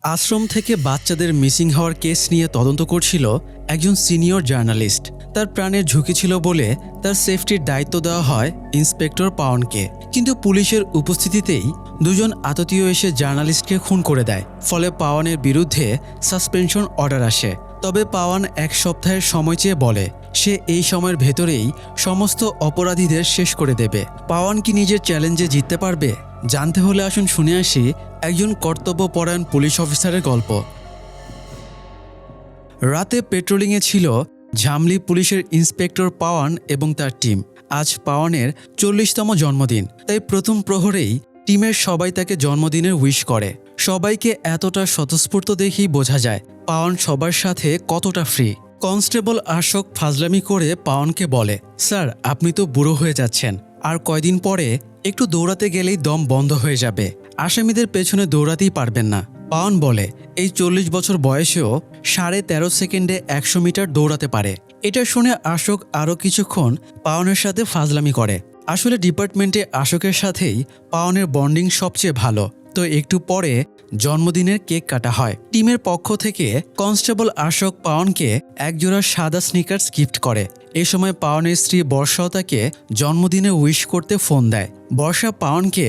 আশ্রম থেকে বাচ্চাদের মিসিং হওয়ার কেস নিয়ে তদন্ত করছিল একজন সিনিয়র জার্নালিস্ট। তার প্রাণের ঝুঁকি ছিল বলে তার সেফটির দায়িত্ব দেওয়া হয় ইন্সপেক্টর পাওয়ানকে। কিন্তু পুলিশের উপস্থিতিতেই দুজন আততীয় এসে জার্নালিস্টকে খুন করে দেয়। ফলে পাওয়ানের বিরুদ্ধে সাসপেনশন অর্ডার আসে। তবে পাওয়ান এক সপ্তাহের সময় চেয়ে বলে সে এই সময়ের ভেতরেই সমস্ত অপরাধীদের শেষ করে দেবে। পাওয়ান কি নিজের চ্যালেঞ্জে জিততে পারবে? জানতে হলে আসুন শুনে আসি একজন কর্তব্যপরায়ণ পুলিশ অফিসারের গল্প। রাতে পেট্রোলিংয়ে ছিল ঝামলি পুলিশের ইন্সপেক্টর পাওয়ান এবং তার টিম। আজ পাওয়ানের 40তম জন্মদিন, তাই প্রথম প্রহরেই টিমের সবাই তাকে জন্মদিনের উইশ করে। সবাইকে এতটা স্বতঃস্ফূর্ত দেখেই বোঝা যায় পাওয়ান সবার সাথে কতটা ফ্রি। কনস্টেবল আশোক ফাজলামি করে পাওয়ানকে বলে, স্যার আপনি তো বুড়ো হয়ে যাচ্ছেন, আর কয়দিন পরে একটু দৌড়াতে গেলেই দম বন্ধ হয়ে যাবে, আসামিদের পেছনে দৌড়াতেই পারবেন না। পাওয়ান বলে এই 40 বছর বয়সেও 13.5 সেকেন্ডে 100 মিটার দৌড়াতে পারে। এটা শুনে আশোক আরও কিছুক্ষণ পাওয়ানের সাথে ফাজলামি করে। আসলে ডিপার্টমেন্টে আশোকের সাথেই পাওয়ানের বন্ডিং সবচেয়ে ভালো। তো একটু পরে জন্মদিনের কেক কাটা হয়। টিমের পক্ষ থেকে কনস্টেবল আশোক পাওয়ানকে একজোড়া সাদা স্নিকার্স গিফট করে। এ সময় পাওয়ানের স্ত্রী বর্ষাও তাকে জন্মদিনে উইশ করতে ফোন দেয়। বর্ষা পাওয়ানকে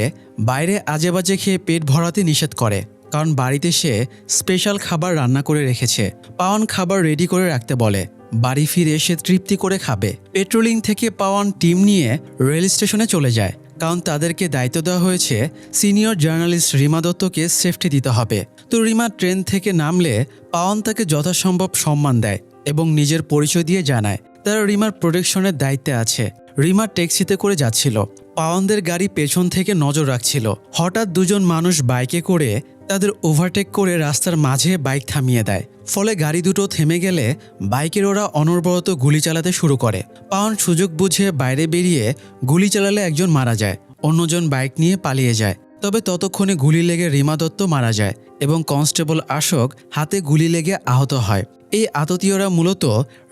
বাইরে আজেবাজে খেয়ে পেট ভরাতে নিষেধ করে, কারণ বাড়িতে সে স্পেশাল খাবার রান্না করে রেখেছে। পাওয়ান খাবার রেডি করে রাখতে বলে। বাড়ি ফিরে সে তৃপ্তি করে খাবে। পেট্রোলিং থেকে পাওয়ান টিম নিয়ে রেল স্টেশনে চলে যায়, কারণ তাদেরকে দায়িত্ব দেওয়া হয়েছে সিনিয়র জার্নালিস্ট রিমা দত্তকে সেফটি দিতে হবে। তো রিমা ট্রেন থেকে নামলে পাওয়ান তাকে যথাসম্ভব সম্মান দেয় এবং নিজের পরিচয় দিয়ে জানায় তারা রিমার প্রোটেকশনের দায়িত্বে আছে। রিমা ট্যাক্সিতে করে যাচ্ছিল। পাওয়ানদের গাড়ি পেছন থেকে নজর রাখছিল। হঠাৎ দুজন মানুষ বাইকে করে তাদের ওভারটেক করে রাস্তার মাঝে বাইক থামিয়ে দেয়। ফলে গাড়ি দুটো থেমে গেলে বাইকের ওরা অনবরত গুলি চালাতে শুরু করে। পাওয়ান সুযোগ বুঝে বাইরে বেরিয়ে গুলি চালালে একজন মারা যায়, অন্যজন বাইক নিয়ে পালিয়ে যায়। তবে ততক্ষণে গুলি লেগে রিমা দত্ত মারা যায় এবং কনস্টেবল আশোক হাতে গুলি লেগে আহত হয়। এই আততীয়রা মূলত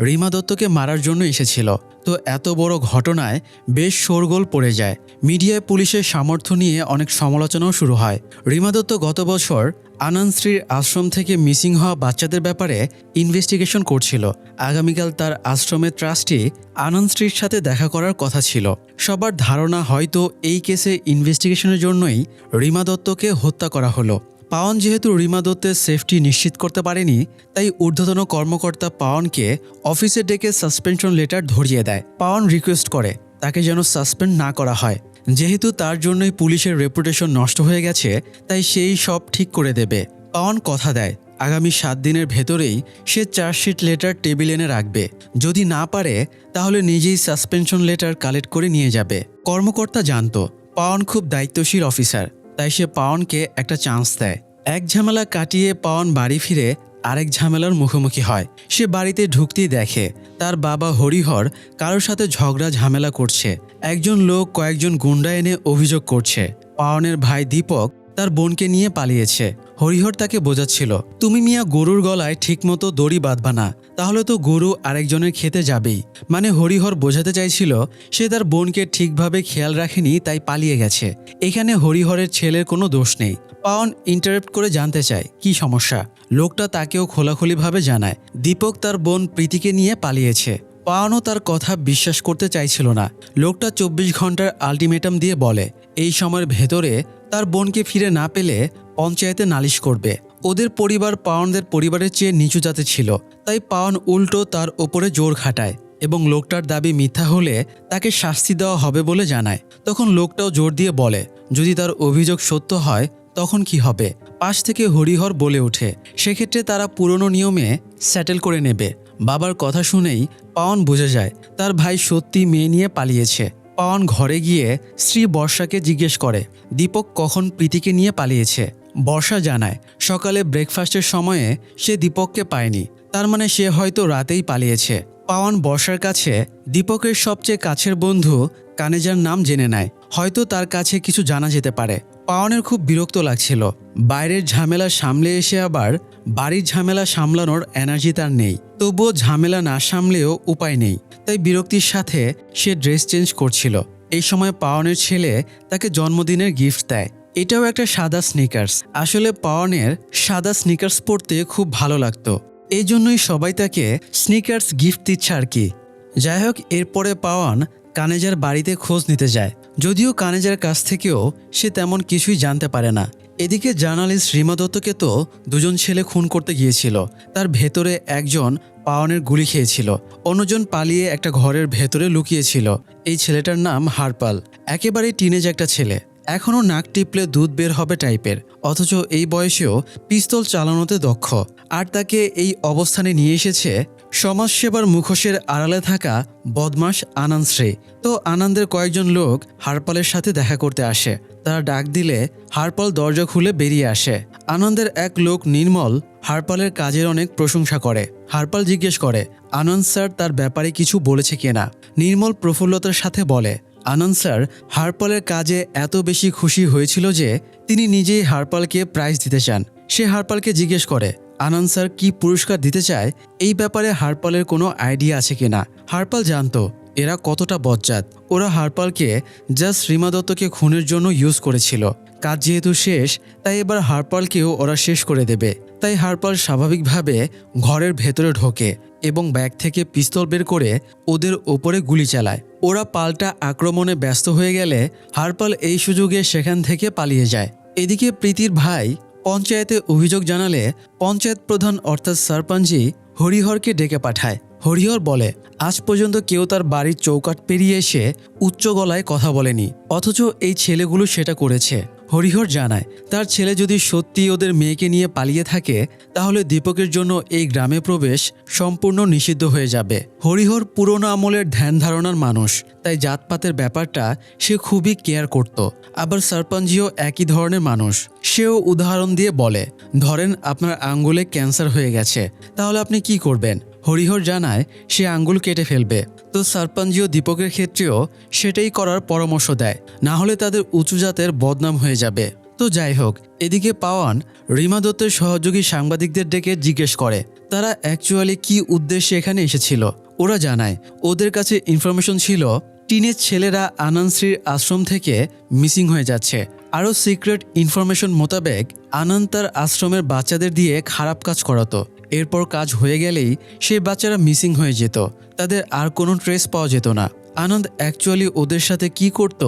রিমা দত্তকে মারার জন্য এসেছিল। তো এত বড় ঘটনায় বেশ শোরগোল পড়ে যায়। মিডিয়ায় পুলিশের সামর্থ্য নিয়ে অনেক সমালোচনাও শুরু হয়। রিমা দত্ত গত বছর আনন্দ স্ত্রীর আশ্রম থেকে মিসিং হওয়া বাচ্চাদের ব্যাপারে ইনভেস্টিগেশন করছিল। আগামীকাল তার আশ্রমের ট্রাস্টি আনন্দ স্ত্রীর সাথে দেখা করার কথা ছিল। সবার ধারণা হয়তো এই কেসে ইনভেস্টিগেশনের জন্যই রিমা দত্তকে হত্যা করা হলো। পাওয়ান যেহেতু রিমা দত্তের সেফটি নিশ্চিত করতে পারেনি, তাই ঊর্ধ্বতন কর্মকর্তা পাওয়ানকে অফিসে ডেকে সাসপেনশন লেটার ধরিয়ে দেয়। পাওয়ান রিকোয়েস্ট করে তাকে যেন সাসপেন্ড না করা হয়। যেহেতু তার জন্যই পুলিশের রেপুটেশন নষ্ট হয়ে গেছে, তাই সেই সব ঠিক করে দেবে। পাওয়ান কথা দেয় আগামী 7 দিনের ভেতরেই সে চার্জশিট লেটার টেবিল এনে রাখবে। যদি না পারে তাহলে নিজেই সাসপেনশন লেটার কালেক্ট করে নিয়ে যাবে। কর্মকর্তা জানত পাওয়ান খুব দায়িত্বশীল অফিসার, তাই সে পাওয়ানকে একটা চান্স দেয়। এক ঝামেলা কাটিয়ে পাওয়ান বাড়ি ফিরে আরেক ঝামেলার মুখোমুখি হয়। সে বাড়িতে ঢুকতেই দেখে তার বাবা হরিহর কারোর সাথে ঝগড়া ঝামেলা করছে। একজন লোক কয়েকজন গুন্ডা এনে অভিযোগ করছে পাওয়ানের ভাই দীপক তার বোনকে নিয়ে পালিয়েছে। হরিহর তাকে বোঝাচ্ছিল, তুমি মিয়া গরুর গলায় ঠিকমতো দড়ি বাঁধবা না, তাহলে তো গরু আরেকজনের খেতে যাবেই। মানে হরিহর বোঝাতে চাইছিল সে তার বোনকে ঠিকভাবে খেয়াল রাখেনি, তাই পালিয়ে গেছে। এখানে হরিহরের ছেলের কোনো দোষ নেই। পাওয়ান ইন্টারাপ্ট করে জানতে চায় কি সমস্যা। লোকটা তাকেও খোলাখুলিভাবে জানায় দীপক তার বোন প্রীতিকে নিয়ে পালিয়েছে। পাওয়ানও তার কথা বিশ্বাস করতে চাইছিল না। লোকটা 24 ঘন্টার আলটিমেটাম দিয়ে বলে এই সময়ের ভেতরে তার বোনকে ফিরে না পেলে পঞ্চায়েতে নালিশ করবে। ওদের পরিবার পাওয়ানদের পরিবারের চেয়ে নিচু জাতে ছিল, তাই পাওয়ান উল্টো তার ওপরে জোর খাটায় এবং লোকটার দাবি মিথ্যা হলে তাকে শাস্তি দেওয়া হবে বলে জানায়। তখন লোকটাও জোর দিয়ে বলে যদি তার অভিযোগ সত্য হয় তখন কি হবে। পাশ থেকে হরিহর বলে ওঠে সেক্ষেত্রে তারা পুরনো নিয়মে সেটেল করে নেবে। বাবার কথা শুনেই পাওয়ান বুঝে যায় তার ভাই সত্যি মেয়ে নিয়ে পালিয়েছে। পাওয়ান ঘরে গিয়ে স্ত্রী বর্ষাকে জিজ্ঞেস করে দীপক কখন প্রীতিকে নিয়ে পালিয়েছে। বর্ষা জানায় সকালে ব্রেকফাস্টের সময়ে সে দীপককে পায়নি, তার মানে সে হয়তো রাতেই পালিয়েছে। পাওয়ান বর্ষার কাছে দীপকের সবচেয়ে কাছের বন্ধু কানেজার নাম জেনে নেয়, হয়তো তার কাছে কিছু জানা যেতে পারে। পাওয়ানের খুব বিরক্ত লাগছিল। বাইরের ঝামেলা সামলে এসে আবার বাড়ির ঝামেলা সামলানোর এনার্জি তার নেই। তবুও ঝামেলা না সামলেও উপায় নেই, তাই বিরক্তির সাথে সে ড্রেস চেঞ্জ করছিল। এই সময় পাওয়ানের ছেলে তাকে জন্মদিনের গিফট দেয়। এটাও একটা সাদা স্নিকার্স। আসলে পাওয়ানের সাদা স্নিকার্স পরতে খুব ভালো লাগতো, এই জন্যই সবাই তাকে স্নিকার্স গিফট দিচ্ছে আর কি। যাই হোক, এরপরে পাওয়ান কানেজার বাড়িতে খোঁজ নিতে যায়, যদিও কানেজার কাছ থেকেও সে তেমন কিছুই জানতে পারে না। এদিকে জার্নালিস্ট রিমা দত্তকে তো দুজন ছেলে খুন করতে গিয়েছিল, তার ভেতরে একজন পাওয়ানের গুলি খেয়েছিল, অন্যজন পালিয়ে একটা ঘরের ভেতরে লুকিয়েছিল। এই ছেলেটার নাম হারপাল, একেবারেই টিনেজ একটা ছেলে, এখনও নাক টিপলে দুধ বের হবে টাইপের, অথচ এই বয়সেও পিস্তল চালানোতে দক্ষ। আর তাকে এই অবস্থানে নিয়ে এসেছে সমাজসেবার মুখোশের আড়ালে থাকা বদমাশ আনন্দ শ্রী। তো আনন্দের কয়েকজন লোক হারপালের সাথে দেখা করতে আসে, তারা ডাক দিলে হারপাল দরজা খুলে বেরিয়ে আসে। আনন্দের এক লোক নির্মল হারপালের কাজের অনেক প্রশংসা করে। হারপাল জিজ্ঞেস করে আনন্দ স্যার তার ব্যাপারে কিছু বলেছে কিনা। নির্মল প্রফুল্লতার সাথে বলে, আনন্দ স্যার হারপালের কাজে এত বেশি খুশি হয়েছিল যে তিনি নিজেই হারপালকে প্রাইজ দিতে চান। সে হারপালকে জিজ্ঞেস করে আনন্দ স্যার কি পুরস্কার দিতে চায়, এই ব্যাপারে হারপালের কোনো আইডিয়া আছে কিনা। হারপাল জানতো এরা কতটা বজ্জাত। ওরা হারপালকে জাস্ট রিমা দত্তকে খুনের জন্য ইউজ করেছিল। কাজ যেহেতু শেষ, তাই এবার হারপালকেও ওরা শেষ করে দেবে। তাই হারপাল স্বাভাবিকভাবে ঘরের ভেতরে ঢোকে এবং ব্যাগ থেকে পিস্তল বের করে ওদের ওপরে গুলি চালায়। ওরা পাল্টা আক্রমণে ব্যস্ত হয়ে গেলে হারপাল এই সুযোগে সেখান থেকে পালিয়ে যায়। এদিকে প্রীতির ভাই পঞ্চায়েতে অভিযোগ জানালে পঞ্চায়েত প্রধান অর্থাৎ সরপঞ্চই হরিহরকে ডেকে পাঠায়। হরিহর বলে আজ পর্যন্ত কেউ তার বাড়ির চৌকাঠ পেরিয়ে এসে উচ্চ গলায় কথা বলেনি, অথচ এই ছেলেগুলো সেটা করেছে। হরিহর জানায় তার ছেলে যদি সত্যি ওদের মেয়েকে নিয়ে পালিয়ে থাকে, তাহলে দীপকের জন্য এই গ্রামে প্রবেশ সম্পূর্ণ নিষিদ্ধ হয়ে যাবে। হরিহর পুরনো আমলের ধ্যান ধারণার মানুষ, তাই জাতপাতের ব্যাপারটা সে খুবই কেয়ার করত। আবার সরপঞ্চীও একই ধরনের মানুষ, সেও উদাহরণ দিয়ে বলে ধরেন আপনার আঙ্গুলে ক্যান্সার হয়ে গেছে, তাহলে আপনি কি করবেন। হরিহর জানায় সে আঙ্গুল কেটে ফেলবে। তো সরপঞ্চীও দীপকের ক্ষেত্রেও সেটাই করার পরামর্শ দেয়, না হলে তাদের উঁচু জাতের বদনাম হয়ে যাবে। তো যাই হোক, এদিকে পাওয়ান রিমা দত্তের সহযোগী সাংবাদিকদের ডেকে জিজ্ঞেস করে তারা অ্যাকচুয়ালি কি উদ্দেশ্যে এখানে এসেছিল। ওরা জানায় ওদের কাছে ইনফরমেশন ছিল টিনেজ ছেলেরা আনন্দ শ্রীর আশ্রম থেকে মিসিং হয়ে যাচ্ছে। আরও সিক্রেট ইনফরমেশন মোতাবেক আনন্দ তার আশ্রমের বাচ্চাদের দিয়ে খারাপ কাজ করাতো। এরপর কাজ হয়ে গেলেই সেই বাচ্চারা মিসিং হয়ে যেত, তাদের আর কোনো ট্রেস পাওয়া যেত না। আনন্দ অ্যাকচুয়ালি ওদের সাথে কি করত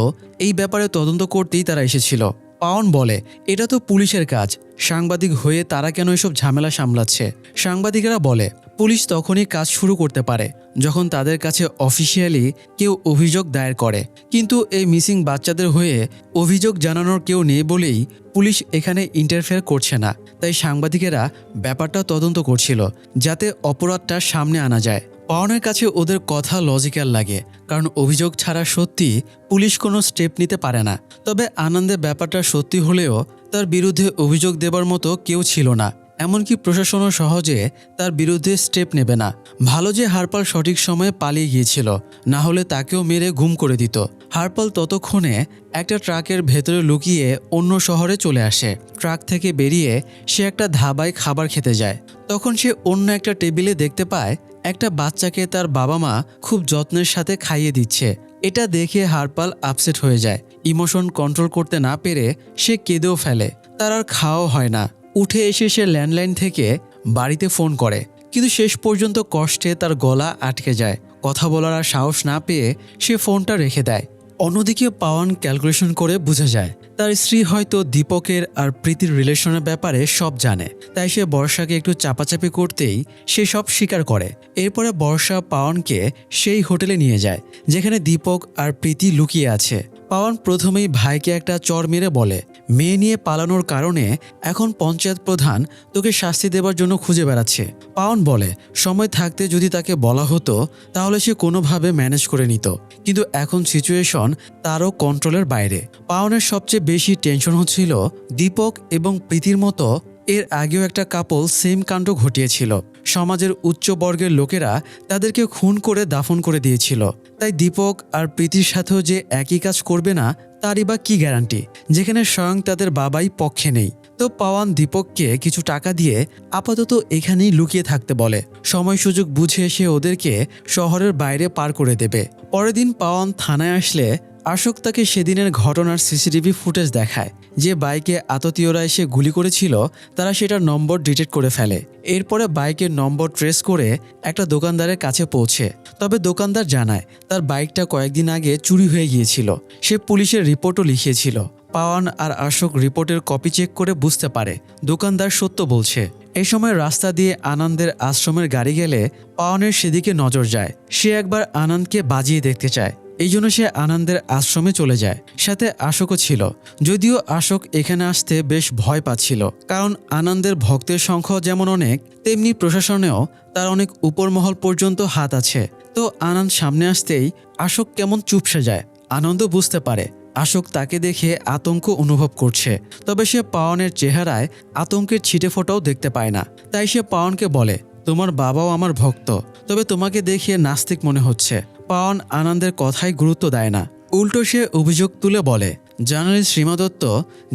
এই ব্যাপারে তদন্ত করতেই তারা এসেছিল। পাওন বলে এটা তো পুলিশের কাজ, সাংবাদিক হয়ে তারা কেন এসব ঝামেলা সামলাচ্ছে। সাংবাদিকেরা বলে পুলিশ তখনই কাজ শুরু করতে পারে যখন তাদের কাছে অফিসিয়ালি কেউ অভিযোগ দায়ের করে, কিন্তু এই মিসিং বাচ্চাদের হয়ে অভিযোগ জানানোর কেউ নেই বলেই পুলিশ এখানে ইন্টারফেয়ার করছে না। তাই সাংবাদিকেরা ব্যাপারটা তদন্ত করছিল যাতে অপরাধটা সামনে আনা যায়। পাওনের কাছে ওদের কথা লজিক্যাল লাগে, কারণ অভিযোগ ছাড়া সত্যি পুলিশ কোনো স্টেপ নিতে পারে না। তবে আনন্দের ব্যাপারটা সত্যি হলেও তার বিরুদ্ধে অভিযোগ দেবার মতো কেউ ছিল না, এমনকি প্রশাসনও সহজে তার বিরুদ্ধে স্টেপ নেবে না। ভালো যে হারপাল সঠিক সময়ে পালিয়ে গিয়েছিল, না হলে তাকেও মেরে গুম করে দিত। হারপাল ততক্ষণে একটা ট্রাকের ভেতরে লুকিয়ে অন্য শহরে চলে আসে। ট্রাক থেকে বেরিয়ে সে একটা ধাবায় খাবার খেতে যায়। তখন সে অন্য একটা টেবিলে দেখতে পায় একটা বাচ্চাকে তার বাবা মা খুব যত্নের সাথে খাইয়ে দিচ্ছে। এটা দেখে হারপাল আপসেট হয়ে যায়। ইমোশন কন্ট্রোল করতে না পেরে সে কেঁদেও ফেলে। তার আর খাওয়া হয় না। উঠে এসে সে ল্যান্ডলাইন থেকে বাড়িতে ফোন করে, কিন্তু শেষ পর্যন্ত কষ্টে তার গলা আটকে যায়। কথা বলার আর সাহস না পেয়ে সে ফোনটা রেখে দেয়। অন্যদিকে পাওয়ান ক্যালকুলেশন করে বুঝে যায় তার স্ত্রী হয়তো দীপকের আর প্রীতির রিলেশনের ব্যাপারে সব জানে, তাই সে বর্ষাকে একটু চাপাচাপি করতেই সে সব স্বীকার করে। এরপরে বর্ষা পাওয়ানকে সেই হোটেলে নিয়ে যায় যেখানে দীপক আর প্রীতি লুকিয়ে আছে। পাওয়ান প্রথমেই ভাইকে একটা চর মেরে বলে মেয়ে নিয়ে পালানোর কারণে এখন পঞ্চায়েত প্রধান তোকে শাস্তি দেবার জন্য খুঁজে বেড়াচ্ছে। পাওয়ান বলে সময় থাকতে যদি তাকে বলা হতো তাহলে সে কোনোভাবে ম্যানেজ করে নিত, কিন্তু এখন সিচুয়েশন তারও কন্ট্রোলের বাইরে। পাওয়ানের সবচেয়ে বেশি টেনশন হচ্ছিল দীপক এবং প্রীতির মতো এর আগেও একটা কাপল সেম কাণ্ড ঘটিয়েছিল। সমাজের উচ্চ বর্গের লোকেরা তাদেরকে খুন করে দাফন করে দিয়েছিল। তাই দীপক আর প্রীতির সাথেও যে একই কাজ করবে না তারই বা কি গ্যারান্টি, যেখানে স্বয়ং তাদের বাবাই পক্ষে নেই। তো পাওয়ান দীপককে কিছু টাকা দিয়ে আপাতত এখানেই লুকিয়ে থাকতে বলে। সময় সুযোগ বুঝে সে ওদেরকে শহরের বাইরে পার করে দেবে। পরের দিন পাওয়ান থানায় আসলে আশোক তাকে সেদিনের ঘটনার সিসিটিভি ফুটেজ দেখায়। যে বাইকে আততীয়রা এসে গুলি করেছিল তারা সেটার নম্বর ডিটেক্ট করে ফেলে। এরপরে বাইকের নম্বর ট্রেস করে একটা দোকানদারের কাছে পৌঁছে। তবে দোকানদার জানায় তার বাইকটা কয়েকদিন আগে চুরি হয়ে গিয়েছিল। সে পুলিশের রিপোর্টও লিখিয়েছিল। পাওয়ান আর আশোক রিপোর্টের কপি চেক করে বুঝতে পারে দোকানদার সত্য বলছে। এই সময় রাস্তা দিয়ে আনন্দের আশ্রমের গাড়ি গেলে পাওয়ানের সেদিকে নজর যায়। সে একবার আনন্দকে বাজিয়ে দেখতে চায়। এই জন্য সে আনন্দের আশ্রমে চলে যায়। সাথে আশোকও ছিল, যদিও আশোক এখানে আসতে বেশ ভয় পাচ্ছিল, কারণ আনন্দের ভক্তের সংখ্যা যেমন অনেক, তেমনি প্রশাসনেও তার অনেক উপরমহল পর্যন্ত হাত আছে। তো আনন্দ সামনে আসতেই আশোক কেমন চুপসে যায়। আনন্দ বুঝতে পারে আশোক তাকে দেখে আতঙ্ক অনুভব করছে, তবে সে পাওয়ানের চেহারায় আতঙ্কের ছিটে ফোঁটাও দেখতে পায় না। তাই সে পাওয়ানকে বলে, তোমার বাবাও আমার ভক্ত, তবে তোমাকে দেখে নাস্তিক মনে হচ্ছে। পাওয়ান আনন্দের কথায় গুরুত্ব দেয় না, উল্টো সে অভিযোগ তুলে বলে, জার্নালিস্ট রিমা দত্ত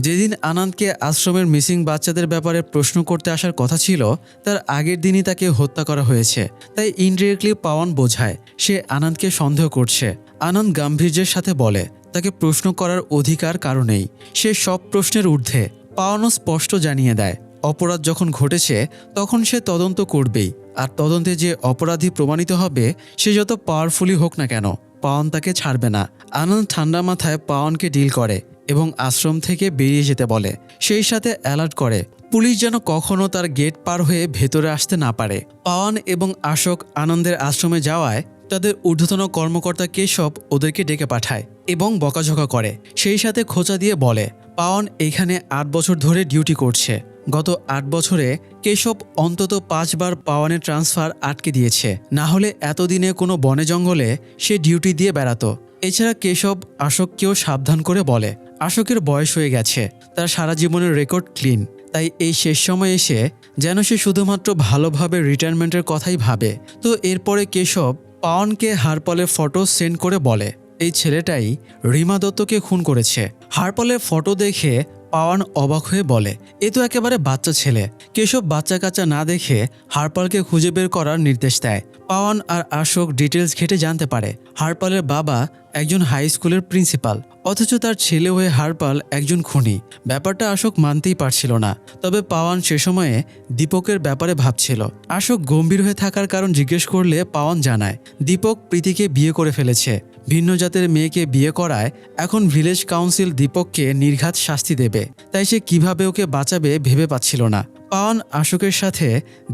যেদিন আনন্দকে আশ্রমের মিসিং বাচ্চাদের ব্যাপারে প্রশ্ন করতে আসার কথা ছিল তার আগের দিনই তাকে হত্যা করা হয়েছে। তাই ইনডিরেক্টলি পাওয়ান বোঝায় সে আনন্দকে সন্দেহ করছে। আনন্দ গাম্ভীর্যের সাথে বলে, তাকে প্রশ্ন করার অধিকার কারণেই, সে সব প্রশ্নের ঊর্ধ্বে। পাওয়ানও স্পষ্ট জানিয়ে দেয় অপরাধ যখন ঘটেছে তখন সে তদন্ত করবেই, আর তদন্তে যে অপরাধী প্রমাণিত হবে সে যত পাওয়ারফুলি হোক না কেন পাওয়ান তাকে ছাড়বে না। আনন্দ ঠান্ডা মাথায় পাওয়ানকে ডিল করে এবং আশ্রম থেকে বেরিয়ে যেতে বলে। সেই সাথে অ্যালার্ট করে পুলিশ যেন কখনো তার গেট পার হয়ে ভেতরে আসতে না পারে। পাওয়ান এবং আশোক আনন্দের আশ্রমে যাওয়ায় তাদের ঊর্ধ্বতন কর্মকর্তা কেশব ওদেরকে ডেকে পাঠায় এবং বকাঝকা করে। সেই সাথে খোঁচা দিয়ে বলে, পাওয়ান এখানে 8 বছর ধরে ডিউটি করছে। গত 8 বছরে কেশব অন্তত 5 বার পাওয়ানের ট্রান্সফার আটকে দিয়েছে, না হলে এতদিনে কোনো বনে জঙ্গলে সে ডিউটি দিয়ে বেড়াতো। এছাড়া কেশব আশোককেও সাবধান করে বলে, আশোকের বয়স হয়ে গেছে, তার সারা জীবনের রেকর্ড ক্লিন, তাই এই শেষ সময় এসে যেন সে শুধুমাত্র ভালোভাবে রিটায়ারমেন্টের কথাই ভাবে। তো এরপরে কেশব পাওয়ানকে হারপলের ফটো সেন্ড করে বলে, এই ছেলেটাই রিমা দত্তকে খুন করেছে। হারপলের ফটো দেখে পাওয়ান অবাক হয়ে বলে, এ তো একেবারে বাচ্চা ছেলে। কেশব বাচ্চা কাচ্চা না দেখে হারপালকে খুঁজে বের করার নির্দেশ দেয়। পাওয়ান আর আশোক ডিটেলস ঘেটে জানতে পারে হারপালের বাবা একজন হাই স্কুলের প্রিন্সিপাল, অথচ তার ছেলে হয়ে হারপাল একজন খুনি। ব্যাপারটা আশোক মানতেই পারছিল না। তবে পাওয়ান সে সময়ে দীপকের ব্যাপারে ভাবছিল। আশোক গম্ভীর হয়ে থাকার কারণ জিজ্ঞেস করলে পাওয়ান জানায় দীপক প্রীতিকে বিয়ে করে ফেলেছে। ভিন্ন জাতের মেয়েকে বিয়ে করায় এখন ভিলেজ কাউন্সিল দীপককে নির্ঘাত শাস্তি দেবে, তাই সে কিভাবে ওকে বাঁচাবে ভেবে পাচ্ছিল না। পাওয়ান আশোকের সাথে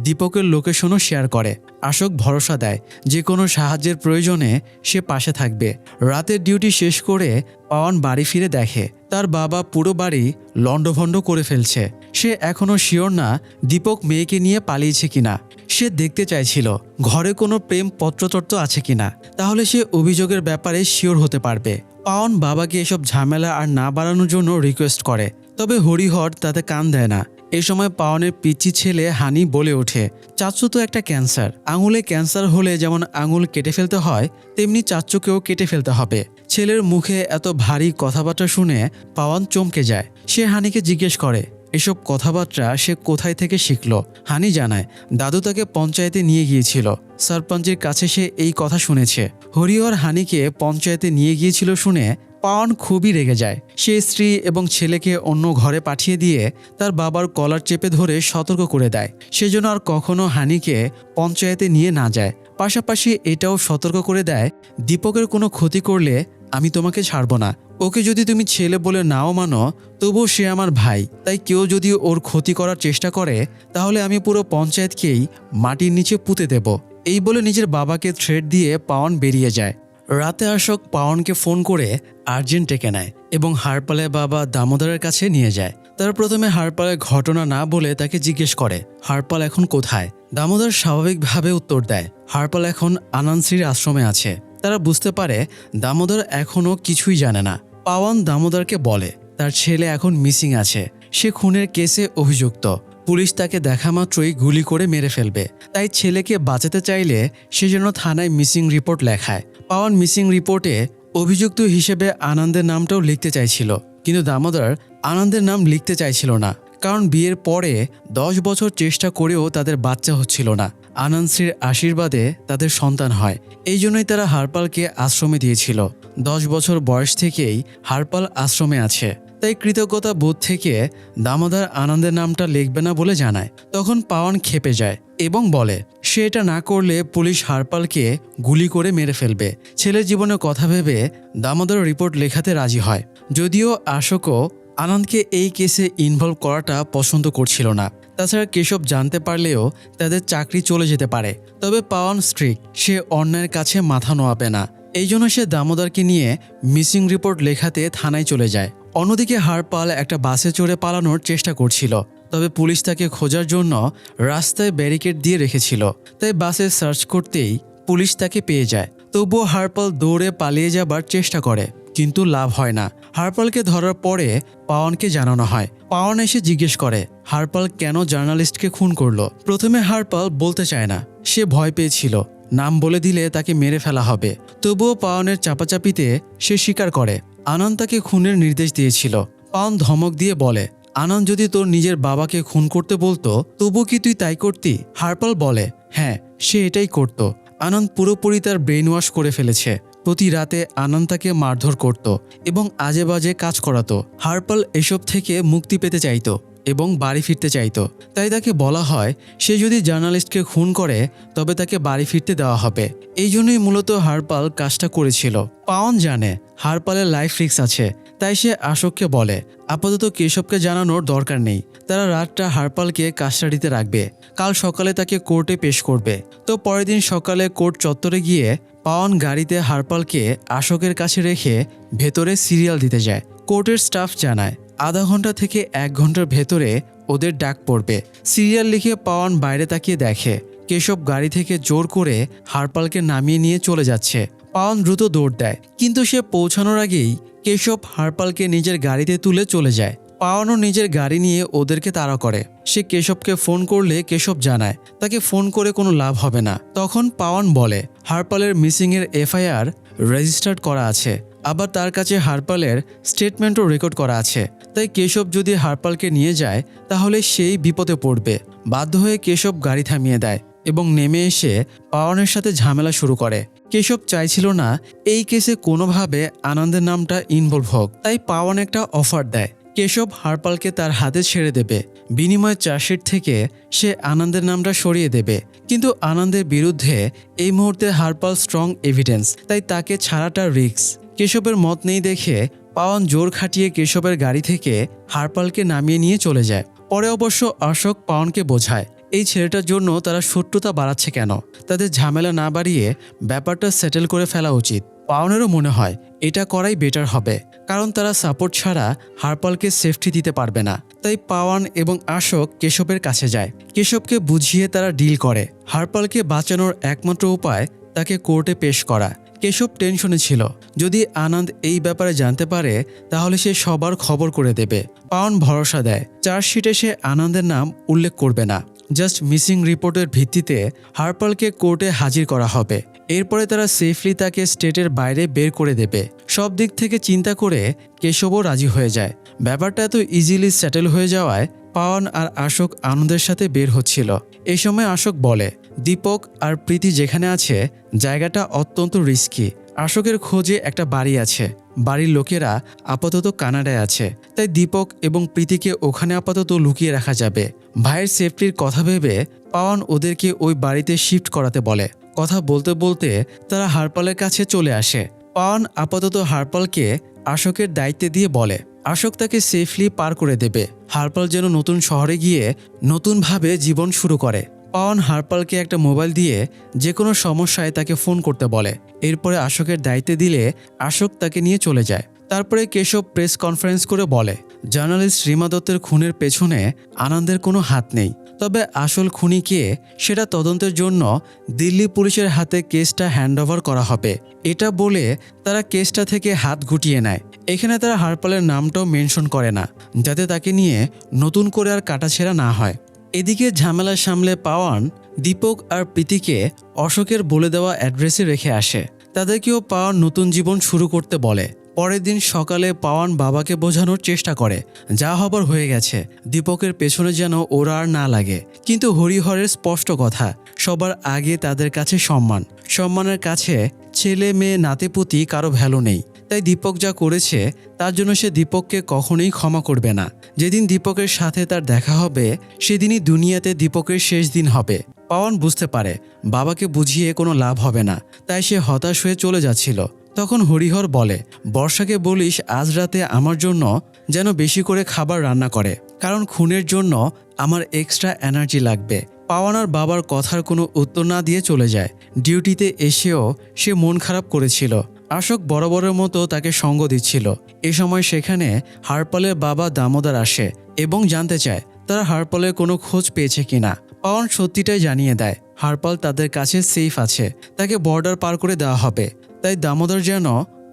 দীপকের লোকেশনও শেয়ার করে। আশোক ভরসা দেয় যে কোনো সাহায্যের প্রয়োজনে সে পাশে থাকবে। রাতের ডিউটি শেষ করে পাওয়ান বাড়ি ফিরে দেখে তার বাবা পুরো বাড়ি লণ্ডভণ্ড করে ফেলছে। সে এখনও শিওর না দীপক মেয়েকে নিয়ে পালিয়েছে কিনা। সে দেখতে চাইছিল ঘরে কোনো প্রেম পত্রতত্ত্ব আছে কিনা, তাহলে সে অভিযোগের ব্যাপারে শিওর হতে পারবে। পাওয়ান বাবাকে এসব ঝামেলা আর না বাড়ানোর জন্য রিকোয়েস্ট করে, তবে হরিহর তাতে কান দেয় না। এ সময় পাওয়ানের পিচ্চি ছেলে হানি বলে ওঠে, চাচ্চু তো একটা ক্যান্সার, আঙুলে ক্যান্সার হলে যেমন আঙুল কেটে ফেলতে হয় তেমনি চাচ্চুকেও কেটে ফেলতে হবে। ছেলের মুখে এত ভারী কথাবার্তা শুনে পাওয়ান চমকে যায়। সে হানিকে জিজ্ঞেস করে এসব কথাবার্তা সে কোথায় থেকে শিখল। হানি জানায় দাদু তাকে পঞ্চায়েতে নিয়ে গিয়েছিল, সরপঞ্চের কাছে সে এই কথা শুনেছে। হরিহর হানিকে পঞ্চায়েতে নিয়ে গিয়েছিল শুনে পাওয়ান খুবই রেগে যায়। সে স্ত্রী এবং ছেলেকে অন্য ঘরে পাঠিয়ে দিয়ে তার বাবার কলার চেপে ধরে সতর্ক করে দেয় সেজন্য আর কখনো হানিকে পঞ্চায়েতে নিয়ে না যায়। পাশাপাশি এটাও সতর্ক করে দেয় দীপকের কোনো ক্ষতি করলে আমি তোমাকে ছাড়ব না। ওকে যদি তুমি ছেলে বলে নাও মানো তবুও সে আমার ভাই, তাই কেউ যদি ওর ক্ষতি করার চেষ্টা করে তাহলে আমি পুরো পঞ্চায়েতকেই মাটির নিচে পুঁতে দেব। এই বলে নিজের বাবাকে থ্রেট দিয়ে পাওয়ান বেরিয়ে যায়। রাতে আশোক পাওয়ানকে ফোন করে আর্জেন্ট ডেকে নেয় এবং হারপালের বাবা দামোদরের কাছে নিয়ে যায়। তারা প্রথমে হারপালের ঘটনা না বলে তাকে জিজ্ঞেস করে হারপাল এখন কোথায়। দামোদর স্বাভাবিকভাবে উত্তর দেয় হারপাল এখন আনন্দশ্রীর আশ্রমে আছে। তারা বুঝতে পারে দামোদর এখনও কিছুই জানে না। পাওয়ান দামোদরকে বলে তার ছেলে এখন মিসিং আছে, সে খুনের কেসে অভিযুক্ত। পুলিশ তাকে দেখা মাত্রই গুলি করে মেরে ফেলবে, তাই ছেলেকে বাঁচাতে চাইলে সেজন্য থানায় মিসিং রিপোর্ট লেখায়। পাওয়ান মিসিং রিপোর্টে অভিযুক্ত হিসেবে আনন্দের নামটাও লিখতে চাইছিল, কিন্তু দামোদর আনন্দের নাম লিখতে চাইছিল না, কারণ বিয়ের পরে 10 বছর চেষ্টা করেও তাদের বাচ্চা হচ্ছিল না। আনন্দ-শ্রীর আশীর্বাদে তাদের সন্তান হয়। এই জন্যই তারা হারপালকে আশ্রমে দিয়েছিল। 10 বছর বয়স থেকেই হারপাল আশ্রমে আছে। তাই কৃতজ্ঞতা বোধ থেকে দামোদর আনন্দের নামটা লিখবে না বলে জানায়। তখন পাওয়ান ক্ষেপে যায় এবং বলে সে এটা না করলে পুলিশ হারপালকে গুলি করে মেরে ফেলবে। ছেলের জীবনের কথা ভেবে দামোদর রিপোর্ট লেখাতে রাজি হয়। যদিও অশোকও আনন্দকে এই কেসে ইনভলভ করাটা পছন্দ করছিল না। তাছাড়া কেশব জানতে পারলেও তাদের চাকরি চলে যেতে পারে। তবে পাওয়ান স্ট্রিক্ট, সে অন্যায়ের কাছে মাথা নোয়াবে না। এই জন্য সে দামোদরকে নিয়ে মিসিং রিপোর্ট লেখাতে থানায় চলে যায়। অন্যদিকে হারপাল একটা বাসে চড়ে পালানোর চেষ্টা করছিল, তবে পুলিশ তাকে খোঁজার জন্য রাস্তায় ব্যারিকেড দিয়ে রেখেছিল। তাই বাসে সার্চ করতেই পুলিশ তাকে পেয়ে যায়। তবুও হারপাল দৌড়ে পালিয়ে যাবার চেষ্টা করে, কিন্তু লাভ হয় না। হারপালকে ধরার পরে পাওয়ানকে জানানো হয়। পাওয়ান এসে জিজ্ঞেস করে হারপাল কেন জার্নালিস্টকে খুন করলো। প্রথমে হারপাল বলতে চায় না, সে ভয় পেয়েছিল নাম বলে দিলে তাকে মেরে ফেলা হবে। তবুও পাওয়ানের চাপাচাপিতে সে স্বীকার করে আনন্দ তাকে খুনের নির্দেশ দিয়েছিল। পাওয়ান ধমক দিয়ে বলে আনন্দ যদি তোর নিজের বাবাকে খুন করতে বলতো তবু কি তুই তাই করতি? হারপাল বলে হ্যাঁ, সে এটাই করত। আনন্দ পুরোপুরি তার ব্রেন ওয়াশ করে ফেলেছে। প্রতি রাতে আনন্দ তাকে মারধর করত এবং আজে বাজে কাজ করাতো। হারপাল এসব থেকে মুক্তি পেতে চাইতো এবং বাড়ি ফিরতে চাইতো। তাই তাকে বলা হয় সে যদি জার্নালিস্টকে খুন করে তবে তাকে বাড়ি ফিরতে দেওয়া হবে। এই জন্যই মূলত হারপাল কাজটা করেছিল। পাওয়ান জানে হারপালের লাইফ রিস্ক আছে, তাই সে অশোককে বলে আপাতত কেশবকে জানানোর দরকার নেই। তারা রাতটা হারপালকে কাস্টাডিতে রাখবে, কাল সকালে তাকে কোর্টে পেশ করবে। তো পরের দিন সকালে কোর্ট চত্বরে গিয়ে পাওয়ান গাড়িতে হারপালকে অশোকের কাছে রেখে ভেতরে সিরিয়াল দিতে যায়। কোর্টের স্টাফ জানায় আধা ঘন্টা থেকে 1 ঘন্টার ভেতরে ওদের ডাক পড়বে। সিরিয়াল লিখে পাওয়ান বাইরে তাকিয়ে দেখে কেশব গাড়ি থেকে জোর করে হারপালকে নামিয়ে নিয়ে চলে যাচ্ছে। পাওয়ান দ্রুত দৌড় দেয়, কিন্তু সে পৌঁছানোর আগেই কেশব হারপালকে নিজের গাড়িতে তুলে চলে যায়। পাওয়ানও নিজের গাড়ি নিয়ে ওদেরকে তাড়া করে। সে কেশবকে ফোন করলে কেশব জানায় তাকে ফোন করে কোনো লাভ হবে না। তখন পাওয়ান বলে হারপালের মিসিংয়ের এফআইআর রেজিস্টার্ড করা আছে, আবার তার কাছে হারপালের স্টেটমেন্টও রেকর্ড করা আছে। তাই কেশব যদি হারপালকে নিয়ে যায় তাহলে সেই বিপদে পড়বে। বাধ্য হয়ে কেশব গাড়ি থামিয়ে দেয় এবং নেমে এসে পাওয়ানের সাথে ঝামেলা শুরু করে। কেশব চাইছিল না এই কেসে কোনোভাবে আনন্দের নামটা ইনভলভ হোক, তাই পাওয়ান একটা অফার দেয়। কেশব হারপালকে তার হাতে ছেড়ে দেবে, বিনিময়ে চার্জশিট থেকে সে আনন্দের নামটা সরিয়ে দেবে। কিন্তু আনন্দের বিরুদ্ধে এই মুহূর্তে হারপাল স্ট্রং এভিডেন্স, তাই তাকে ছাড়াটা রিস্ক। কেশবের মত নেই দেখে পাওয়ান জোর খাটিয়ে কেশবের গাড়ি থেকে হারপালকে নামিয়ে নিয়ে চলে যায়। পরে অবশ্য অশোক পাওয়ানকে বোঝায় এই ছেলেটার জন্য তারা শত্রুতা বাড়াচ্ছে কেন, তাদের ঝামেলা না বাড়িয়ে ব্যাপারটা সেটেল করে ফেলা উচিত। পাওয়ানেরও মনে হয় এটা করাই বেটার হবে, কারণ তারা সাপোর্ট ছাড়া হারপালকে সেফটি দিতে পারবে না। তাই পাওয়ান এবং অশোক কেশবের কাছে যায়। কেশবকে বুঝিয়ে তারা ডিল করে। হারপালকে বাঁচানোর একমাত্র উপায় তাকে কোর্টে পেশ করা। কেশব টেনশনে ছিল, যদি আনন্দ এই ব্যাপারে জানতে পারে তাহলে সে সবার খবর করে দেবে। পাওয়ান ভরসা দেয় চার্জশিটে সে আনন্দের নাম উল্লেখ করবে না, জাস্ট মিসিং রিপোর্টের ভিত্তিতে হারপালকে কোর্টে হাজির করা হবে। এরপরে তারা সেফলি তাকে স্টেটের বাইরে বের করে দেবে। সব দিক থেকে চিন্তা করে কেশবও রাজি হয়ে যায়। ব্যাপারটা এত ইজিলি সেটেল হয়ে যাওয়ায় পাওয়ান আর অশোক আনন্দের সাথে বের হচ্ছিল। এই সময় অশোক বলে দীপক আর প্রীতি যেখানে আছে জায়গাটা অত্যন্ত রিস্কি। অশোকের খোঁজে একটা বাড়ি আছে, বাড়ির লোকেরা আপাতত কানাডায় আছে, তাই দীপক এবং প্রীতিকে ওখানে আপাতত লুকিয়ে রাখা যাবে। ভাইয়ের সেফটির কথা ভেবে পাওয়ান ওদেরকে ওই বাড়িতে শিফট করাতে বলে। কথা বলতে বলতে তারা হারপালের কাছে চলে আসে। পাওয়ান আপাতত হারপালকে অশোকের দায়িত্বে দিয়ে বলে অশোক তাকে সেফলি পার করে দেবে। হারপাল যেন নতুন শহরে গিয়ে নতুনভাবে জীবন শুরু করে। পাওয়ান হারপালকে একটা মোবাইল দিয়ে যে কোনো সমস্যায় তাকে ফোন করতে বলে। এরপরে অশোকের দায়িত্বে দিলে অশোক তাকে নিয়ে চলে যায়। তারপরে কেশব প্রেস কনফারেন্স করে বলে জার্নালিস্ট রিমা দত্তের খুনের পেছনে আনন্দের কোনো হাত নেই, তবে আসল খুনি কে সেটা তদন্তের জন্য দিল্লি পুলিশের হাতে কেসটা হ্যান্ডওভার করা হবে। এটা বলে তারা কেসটা থেকে হাত গুটিয়ে নেয়। এখানে তারা হারপালের নামটাও মেনশন করে না, যাতে তাকে নিয়ে নতুন করে আর কাটাছেঁড়া না হয়। এদিকে ঝামেলা সামলে পাওয়ান দীপক আর প্রীতিকে অশোকের বলে দেওয়া অ্যাড্রেসে রেখে আসে। তাদেরকেও পাওয়ান নতুন জীবন শুরু করতে বলে। পরের দিন সকালে পাওয়ান বাবাকে বোঝানোর চেষ্টা করে যা হবার হয়ে গেছে, দীপকের পেছনে যেন ওরা আর না লাগে। কিন্তু হরিহরের স্পষ্ট কথা, সবার আগে তাদের কাছে সম্মানের কাছে ছেলে মেয়ে নাতিপুতি কারো ভ্যালু নেই। তাই দীপক যা করেছে তার জন্য সে দীপককে কখনোই ক্ষমা করবে না। যেদিন দীপকের সাথে তার দেখা হবে সেদিনই দুনিয়াতে দীপকের শেষ দিন হবে। পাওয়ান বুঝতে পারে বাবাকে বুঝিয়ে কোনো লাভ হবে না, তাই সে হতাশ হয়ে চলে যাচ্ছিল। তখন হরিহর বলে, বর্ষাকে বলিস আজ রাতে আমার জন্য যেন বেশি করে খাবার রান্না করে, কারণ খুনের জন্য আমার এক্সট্রা এনার্জি লাগবে। পাওয়ানার বাবার কথার কোনো উত্তর না দিয়ে চলে যায়। ডিউটিতে এসেও সে মন খারাপ করেছিল। আশোক বরাবরের মতো তাকে সঙ্গ দিচ্ছিল। এ সময় সেখানে হারপালের বাবা দামোদর আসে এবং জানতে চায় তারা হারপালের কোনো খোঁজ পেয়েছে কিনা। পাওয়ান সত্যিটাই জানিয়ে দেয় হারপাল তাদের কাছে সেফ আছে, তাকে বর্ডার পার করে দেওয়া হবে। তাই দামোদর যেন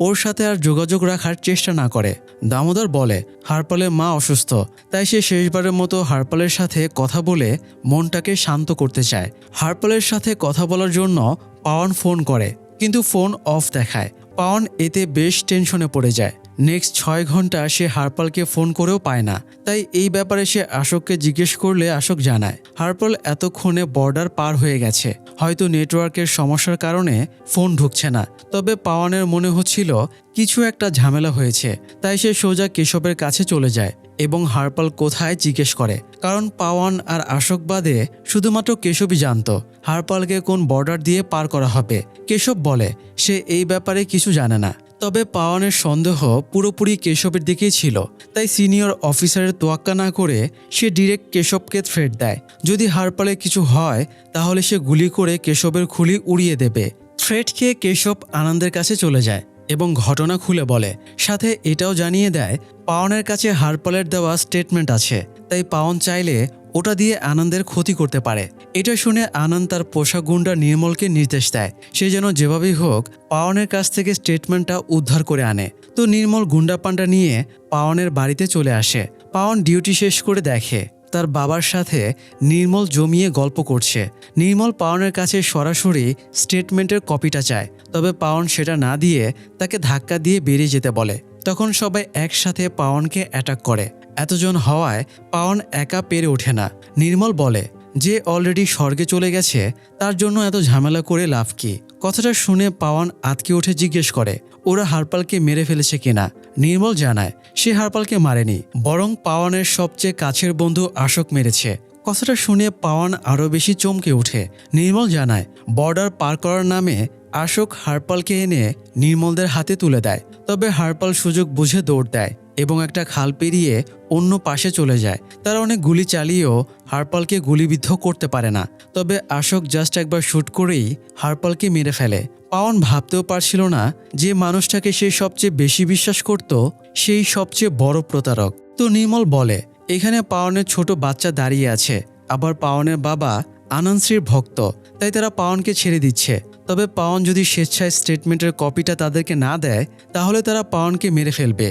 ওর সাথে আর যোগাযোগ রাখার চেষ্টা না করে। দামোদর বলে হারপালের মা অসুস্থ, তাই সে শেষবারের মতো হারপালের সাথে কথা বলে মনটাকে শান্ত করতে চায়। হারপালের সাথে কথা বলার জন্য পাওয়ান ফোন করে, কিন্তু ফোন অফ দেখায়। পাওয়ান এতে বেশ টেনশনে পড়ে যায়। নেক্সট 6 ঘন্টা সে হারপালকে ফোন করেও পায় না। তাই এই ব্যাপারে সে আশোককে জিজ্ঞেস করলে আশোক জানায় হারপাল এতক্ষণে বর্ডার পার হয়ে গেছে, হয়তো নেটওয়ার্কের সমস্যার কারণে ফোন ঢুকছে না। তবে পাওয়ানের মনে হচ্ছিল কিছু একটা ঝামেলা হয়েছে, তাই সে সোজা কেশবের কাছে চলে যায় এবং হারপাল কোথায় জিজ্ঞেস করে, কারণ পাওয়ান আর আশোক বাদে শুধুমাত্র কেশবই জানত হারপালকে কোন বর্ডার দিয়ে পার করা হবে। কেশব বলে সে এই ব্যাপারে কিছু জানে না। তবে পাওয়ানের সন্দেহ পুরোপুরি কেশবের দিকেই ছিল, তাই সিনিয়র অফিসারের তোয়াক্কা না করে সে ডিরেক্ট কেশবকে থ্রেট দেয়, যদি হারপালে কিছু হয় তাহলে সে গুলি করে কেশবের খুলি উড়িয়ে দেবে। থ্রেট খেয়ে কেশব আনন্দের কাছে চলে যায় এবং ঘটনা খুলে বলে, সাথে এটাও জানিয়ে দেয় পাওয়ানের কাছে হারপালের দেওয়া স্টেটমেন্ট আছে, তাই পাওয়ান চাইলে ওটা দিয়ে আনন্দের ক্ষতি করতে পারে। এটা শুনে আনন্দ তার পোষা গুন্ডা নির্মলকে নির্দেশ দেয় সে যেন যেভাবেই হোক পাওয়ানের কাছ থেকে স্টেটমেন্টটা উদ্ধার করে আনে। তো নির্মল গুন্ডা পান্ডা নিয়ে পাওয়ানের বাড়িতে চলে আসে। পাওয়ান ডিউটি শেষ করে দেখে তার বাবার সাথে নির্মল জমিয়ে গল্প করছে। নির্মল পাওয়ানের কাছে সরাসরি স্টেটমেন্টের কপিটা চায়, তবে পাওয়ান সেটা না দিয়ে তাকে ধাক্কা দিয়ে বেরিয়ে যেতে বলে। তখন সবাই একসাথে পাওয়ানকে অ্যাটাক করে। এতজন হওয়ায় পাওয়ান একা পেরে ওঠে না। নির্মল বলে যে অলরেডি স্বর্গে চলে গেছে তার জন্য এত ঝামেলা করে লাভ কি। কথাটা শুনে পাওয়ান আতকে উঠে জিজ্ঞেস করে ওরা হারপালকে মেরে ফেলেছে কিনা। নির্মল জানায় সে হারপালকে মারেনি, বরং পাওয়ানের সবচেয়ে কাছের বন্ধু আশোক মেরেছে। কথাটা শুনে পাওয়ান আরও বেশি চমকে ওঠে। নির্মল জানায় বর্ডার পার করার নামে আশোক হারপালকে এনে নির্মলদের হাতে তুলে দেয়। তবে হারপাল সুযোগ বুঝে দৌড় দেয় এবং একটা খাল পেরিয়ে অন্য পাশে চলে যায়। তারা অনেক গুলি চালিয়েও হারপালকে গুলিবিদ্ধ করতে পারে না। তবে আশোক জাস্ট একবার শ্যুট করেই হারপালকে মেরে ফেলে। পাওয়ান ভাবতেও পারছিল না যে মানুষটাকে সে সবচেয়ে বেশি বিশ্বাস করত সেই সবচেয়ে বড় প্রতারক। তো নির্মল বলে এখানে পাওয়ানের ছোট বাচ্চা দাঁড়িয়ে আছে, আবার পাওয়ানের বাবা আনন্দশ্রীর ভক্ত, তাই তারা পাওয়ানকে ছেড়ে দিচ্ছে। তবে পাওয়ান যদি স্বেচ্ছায় স্টেটমেন্টের কপিটা তাদেরকে না দেয় তাহলে তারা পাওয়ানকে মেরে ফেলবে।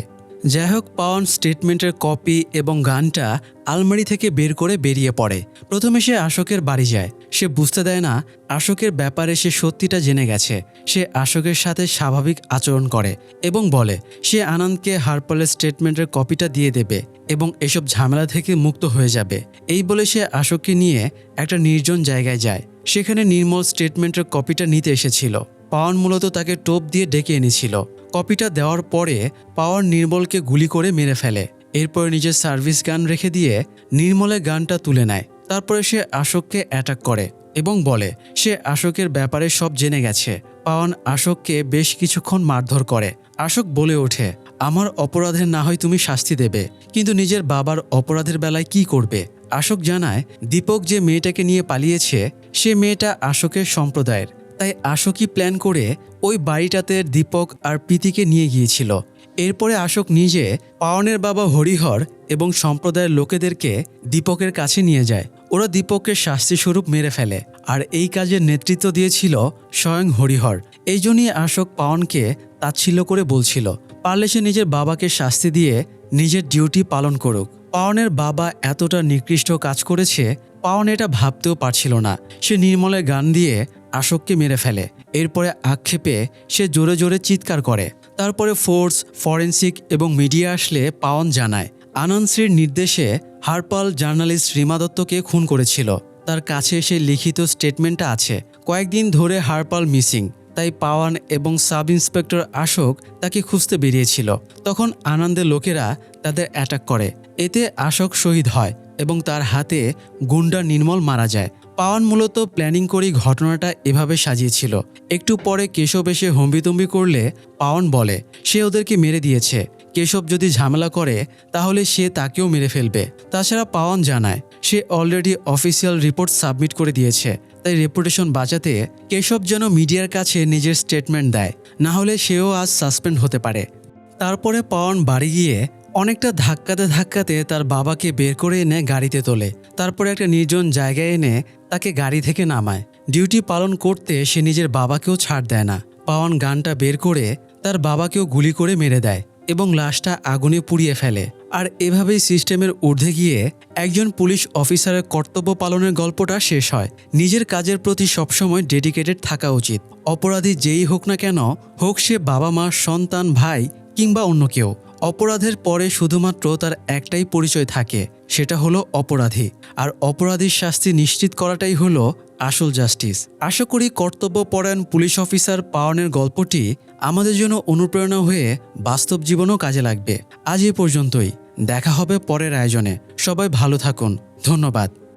যাই হোক, পাওয়ান স্টেটমেন্টের কপি এবং গানটা আলমারি থেকে বের করে বেরিয়ে পড়ে। প্রথমে সে আশোকের বাড়ি যায়। সে বুঝতে দেয় না আশোকের ব্যাপারে সে সত্যিটা জেনে গেছে। সে আশোকের সাথে স্বাভাবিক আচরণ করে এবং বলে সে আনন্দকে হারপালের স্টেটমেন্টের কপিটা দিয়ে দেবে এবং এসব ঝামেলা থেকে মুক্ত হয়ে যাবে। এই বলে সে আশোককে নিয়ে একটা নির্জন জায়গায় যায়। সেখানে নির্মল স্টেটমেন্টের কপিটা নিতে এসেছিল। পাওয়ান মূলত তাকে টোপ দিয়ে ডেকে এনেছিল। কপিটা দেওয়ার পরে পাওয়ার নির্মলকে গুলি করে মেরে ফেলে। এরপরে নিজের সার্ভিস গান রেখে দিয়ে নির্মলের গানটা তুলে নেয়। তারপরে সে আশোককে অ্যাটাক করে এবং বলে সে আশোকের ব্যাপারে সব জেনে গেছে। পাওয়ান আশোককে বেশ কিছুক্ষণ মারধর করে। আশোক বলে ওঠে আমার অপরাধের না হয় তুমি শাস্তি দেবে, কিন্তু নিজের বাবার অপরাধের বেলায় কি করবে। আশোক জানায় দীপক যে মেয়েটাকে নিয়ে পালিয়েছে সে মেয়েটা আশোকের সম্প্রদায়ের, তাই আশোকই প্ল্যান করে ওই বাড়িটাতে দীপক আর প্রীতিকে নিয়ে গিয়েছিল। এরপরে আশোক নিজে পাওয়ানের বাবা হরিহর এবং সম্প্রদায়ের লোকেদেরকে দীপকের কাছে নিয়ে যায়। ওরা দীপককে শাস্তিস্বরূপ মেরে ফেলে, আর এই কাজের নেতৃত্ব দিয়েছিল স্বয়ং হরিহর। এই জন্যই আশোক পাওয়ানকে তাচ্ছিল্য করে বলছিল পারলে সে নিজের বাবাকে শাস্তি দিয়ে নিজের ডিউটি পালন করুক। পাওয়ানের বাবা এতটা নিকৃষ্ট কাজ করেছে পাওয়ান এটা ভাবতেও পারছিল না। সে নির্মলের গান দিয়ে আশোককে মেরে ফেলে। এরপরে আক্ষেপে সে জোরে জোরে চিৎকার করে। তারপরে ফোর্স, ফরেন্সিক এবং মিডিয়া আসলে পাওয়ান জানায় আনন্দ-শ্রীর নির্দেশে হারপাল জার্নালিস্ট রিমা দত্তকে খুন করেছিল। তার কাছে এসে লিখিত স্টেটমেন্টটা আছে। কয়েকদিন ধরে হারপাল মিসিং, তাই পাওয়ান এবং সাব ইন্সপেক্টর আশোক তাকে খুঁজতে বেরিয়েছিল। তখন আনন্দের লোকেরা তাদের অ্যাটাক করে। এতে আশোক শহীদ হয় এবং তার হাতে গুন্ডা নির্মল মারা যায়। পাওয়ান মূলত প্ল্যানিং করেই ঘটনাটা এভাবে সাজিয়েছিল। একটু পরে কেশব এসে হম্বিতম্বি করলে পাওয়ান বলে সে ওদেরকে মেরে দিয়েছে। কেশব যদি ঝামেলা করে তাহলে সে তাকেও মেরে ফেলবে। তাছাড়া পাওয়ান জানায় সে অলরেডি অফিসিয়াল রিপোর্ট সাবমিট করে দিয়েছে, তাই রেপুটেশন বাঁচাতে কেশব যেন মিডিয়ার কাছে নিজের স্টেটমেন্ট দেয়, না হলে সেও আজ সাসপেন্ড হতে পারে। তারপরে পাওয়ান বাড়ি গিয়ে অনেকটা ধাক্কাতে তার বাবাকে বের করে এনে গাড়িতে তোলে। তারপরে একটা নির্জন জায়গায় এনে তাকে গাড়ি থেকে নামায়। ডিউটি পালন করতে সে নিজের বাবাকেও ছাড় দেয় না। পাওয়ান গানটা বের করে তার বাবাকেও গুলি করে মেরে দেয় এবং লাশটা আগুনে পুড়িয়ে ফেলে। আর এভাবেই সিস্টেমের ঊর্ধ্বে গিয়ে একজন পুলিশ অফিসারের কর্তব্য পালনের গল্পটা শেষ হয়। নিজের কাজের প্রতি সবসময় ডেডিকেটেড থাকা উচিত। অপরাধী যেই হোক না কেন, হোক সে বাবা মা, সন্তান, ভাই কিংবা অন্য কেউ, অপরাধের পরে শুধুমাত্র তার একটাই পরিচয় থাকে, সেটা হলো অপরাধী। আর অপরাধীর শাস্তি নিশ্চিত করাটাই হলো আসল জাস্টিস। আশা করি কর্তব্যপরায়ণ পুলিশ অফিসার পাওয়ানের গল্পটি আমাদের জন্য অনুপ্রেরণা হয়ে বাস্তব জীবনেও কাজে লাগবে। আজ এ পর্যন্তই, দেখা হবে পরের আয়োজনে। সবাই ভালো থাকুন, ধন্যবাদ।